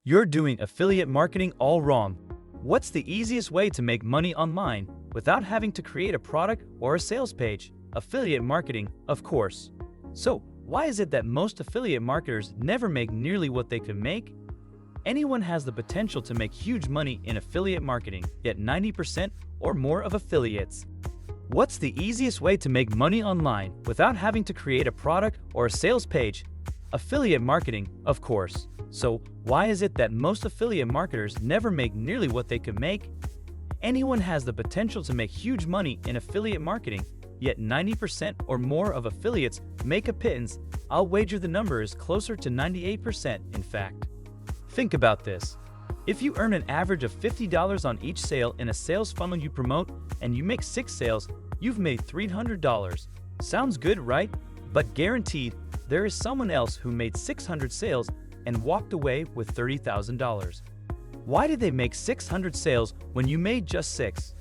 You're doing affiliate marketing all wrong. What's the easiest way to make money online without having to create a product or a sales page? Affiliate marketing, of course. So, why is it that most affiliate marketers never make nearly what they could make? Anyone has the potential to make huge money in affiliate marketing, yet 90% or more of affiliates. What's the easiest way to make money online without having to create a product or a sales page? Affiliate marketing, of course. So, why is it that most affiliate marketers never make nearly what they could make? Anyone has the potential to make huge money in affiliate marketing, yet 90% or more of affiliates make a pittance. I'll wager the number is closer to 98%, in fact. Think about this. If you earn an average of $50 on each sale in a sales funnel you promote and you make 6 sales, you've made $300. Sounds good, right? But guaranteed, there is someone else who made 600 sales and walked away with $30,000. Why did they make 600 sales when you made just 6?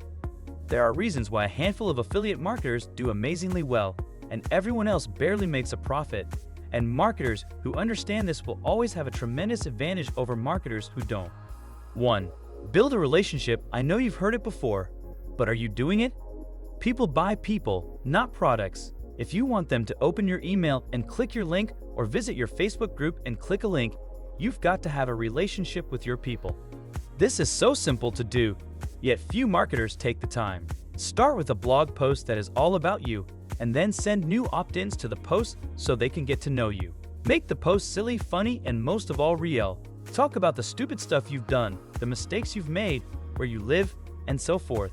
There are reasons why a handful of affiliate marketers do amazingly well, and everyone else barely makes a profit. And marketers who understand this will always have a tremendous advantage over marketers who don't. 1. Build a relationship. I know you've heard it before, but are you doing it? People buy people, not products. If you want them to open your email and click your link, or visit your Facebook group and click a link, you've got to have a relationship with your people. This is so simple to do, yet few marketers take the time. Start with a blog post that is all about you, and then send new opt-ins to the post so they can get to know you. Make the post silly, funny, and most of all real. Talk about the stupid stuff you've done, the mistakes you've made, where you live, and so forth.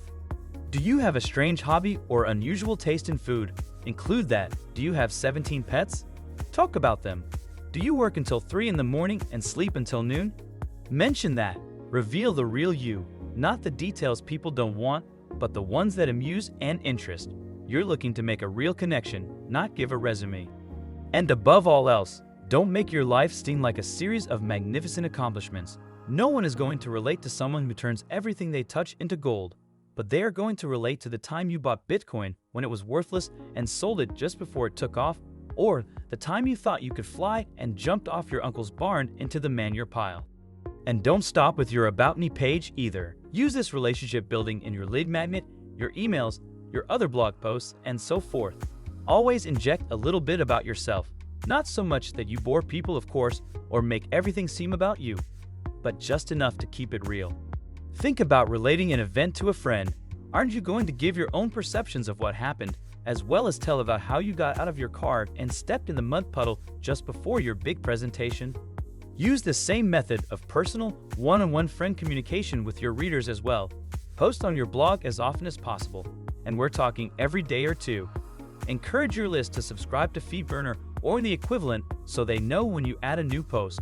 Do you have a strange hobby or unusual taste in food? Include that. Do you have 17 pets? Talk about them. Do you work until 3 in the morning and sleep until noon? Mention that. Reveal the real you, not the details people don't want, but the ones that amuse and interest. You're looking to make a real connection, not give a resume. And above all else, don't make your life seem like a series of magnificent accomplishments. No one is going to relate to someone who turns everything they touch into gold, but they are going to relate to the time you bought Bitcoin when it was worthless and sold it just before it took off, or the time you thought you could fly and jumped off your uncle's barn into the manure pile. And don't stop with your About Me page either. Use this relationship building in your lead magnet, your emails, your other blog posts, and so forth. Always inject a little bit about yourself. Not so much that you bore people, of course, or make everything seem about you, but just enough to keep it real. Think about relating an event to a friend. Aren't you going to give your own perceptions of what happened, as well as tell about how you got out of your car and stepped in the mud puddle just before your big presentation? Use the same method of personal, one-on-one friend communication with your readers as well. Post on your blog as often as possible, and we're talking every day or two. Encourage your list to subscribe to FeedBurner or the equivalent so they know when you add a new post.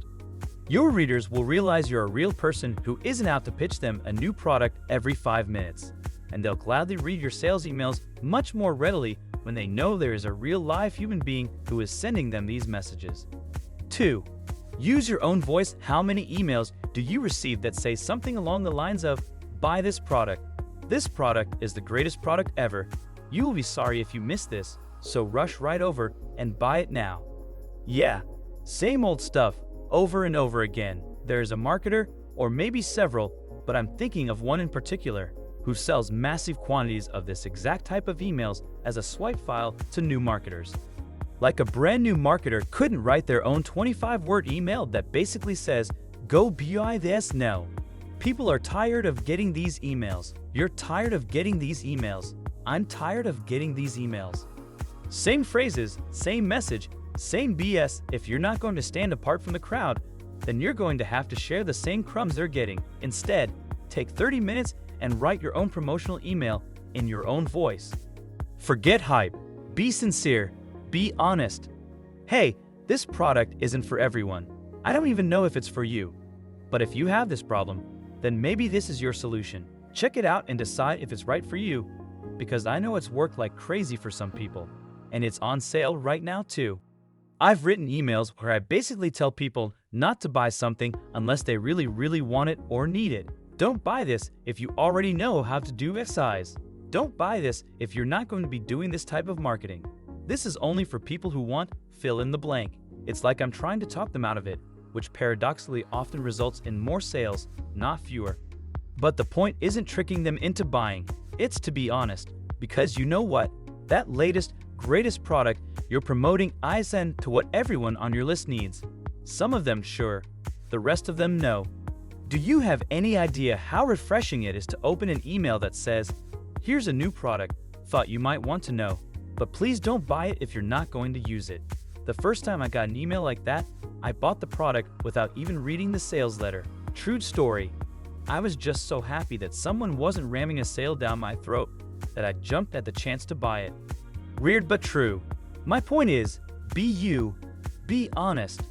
Your readers will realize you're a real person who isn't out to pitch them a new product every 5 minutes, and they'll gladly read your sales emails much more readily when they know there is a real live human being who is sending them these messages. 2. Use your own voice. How many emails do you receive that say something along the lines of, "Buy this product. This product is the greatest product ever. You will be sorry if you miss this, so rush right over and buy it now." Yeah, same old stuff over and over again. There is a marketer, or maybe several, but I'm thinking of one in particular, who sells massive quantities of this exact type of emails as a swipe file to new marketers. Like a brand new marketer couldn't write their own 25-word email that basically says, "Go buy this now." People are tired of getting these emails. You're tired of getting these emails. I'm tired of getting these emails. Same phrases, same message, same BS. If you're not going to stand apart from the crowd, then you're going to have to share the same crumbs they're getting. Instead, take 30 minutes and write your own promotional email in your own voice. Forget hype. Be sincere. Be honest. Hey, this product isn't for everyone. I don't even know if it's for you. But if you have this problem, then maybe this is your solution. Check it out and decide if it's right for you, because I know it's worked like crazy for some people, and it's on sale right now too. I've written emails where I basically tell people not to buy something unless they really want it or need it. Don't buy this if you already know how to do SIs. Don't buy this if you're not going to be doing this type of marketing. This is only for people who want fill in the blank. It's like I'm trying to talk them out of it. which paradoxically often results in more sales, not fewer. But the point isn't tricking them into buying, it's to be honest, because you know what? That latest, greatest product you're promoting eyes end to what everyone on your list needs. Some of them sure, the rest of them no. Do you have any idea how refreshing it is to open an email that says, "Here's a new product, thought you might want to know, but please don't buy it if you're not going to use it." The first time I got an email like that, I bought the product without even reading the sales letter. True story. I was just so happy that someone wasn't ramming a sale down my throat that I jumped at the chance to buy it. Weird but true. My point is, be you, be honest.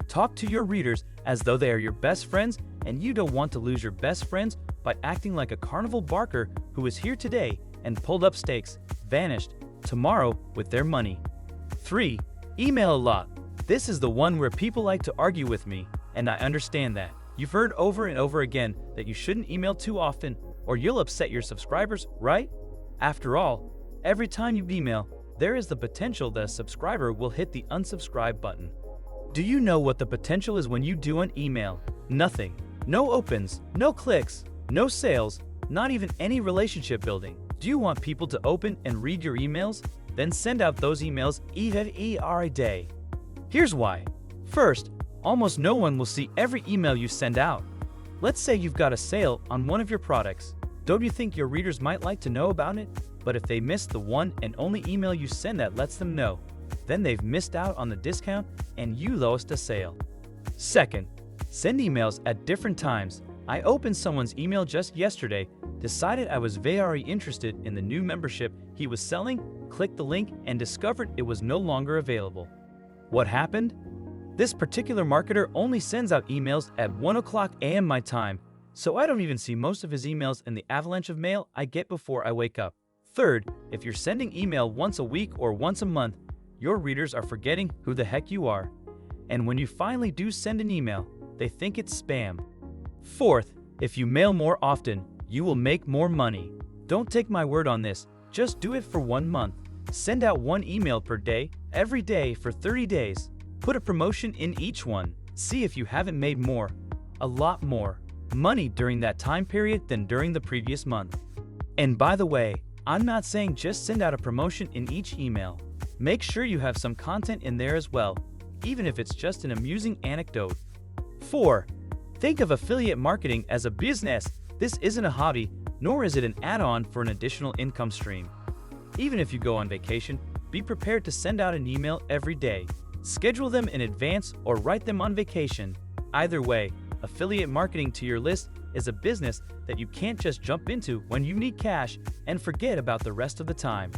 Talk to your readers as though they are your best friends, and you don't want to lose your best friends by acting like a carnival barker who is here today and pulled up stakes, vanished tomorrow with their money. 3. Email a lot. This is the one where people like to argue with me, and I understand that. You've heard over and over again that you shouldn't email too often or you'll upset your subscribers, right? After all, every time you email, there is the potential that a subscriber will hit the unsubscribe button. Do you know what the potential is when you do an email? Nothing. No opens, no clicks, no sales, not even any relationship building. Do you want people to open and read your emails? Then send out those emails every day. Here's why. First, almost no one will see every email you send out. Let's say you've got a sale on one of your products. Don't you think your readers might like to know about it? But if they miss the one and only email you send that lets them know, then they've missed out on the discount and you lost a sale. Second, send emails at different times. I opened someone's email just yesterday, decided I was very interested in the new membership he was selling, clicked the link, and discovered it was no longer available. What happened? This particular marketer only sends out emails at 1:00 a.m. my time, so I don't even see most of his emails in the avalanche of mail I get before I wake up. Third, if you're sending email once a week or once a month, your readers are forgetting who the heck you are. And when you finally do send an email, they think it's spam. Fourth, if you mail more often, you will make more money. Don't take my word on this, just do it for 1 month. Send out 1 email per day, every day for 30 days. Put a promotion in each one. See if you haven't made more, a lot more, money during that time period than during the previous month. And by the way, I'm not saying just send out a promotion in each email. Make sure you have some content in there as well, even if it's just an amusing anecdote. 4. Think of affiliate marketing as a business. This isn't a hobby, nor is it an add-on for an additional income stream. Even if you go on vacation, be prepared to send out an email every day. Schedule them in advance or write them on vacation. Either way, affiliate marketing to your list is a business that you can't just jump into when you need cash and forget about the rest of the time.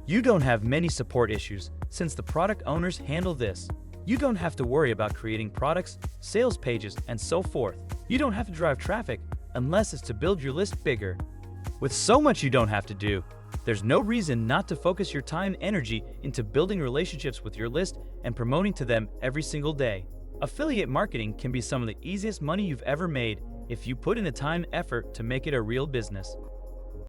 You don't have many support issues since the product owners handle this. You don't have to worry about creating products, sales pages, and so forth. You don't have to drive traffic unless it's to build your list bigger. With so much you don't have to do, there's no reason not to focus your time and energy into building relationships with your list and promoting to them every single day. Affiliate marketing can be some of the easiest money you've ever made if you put in the time and effort to make it a real business.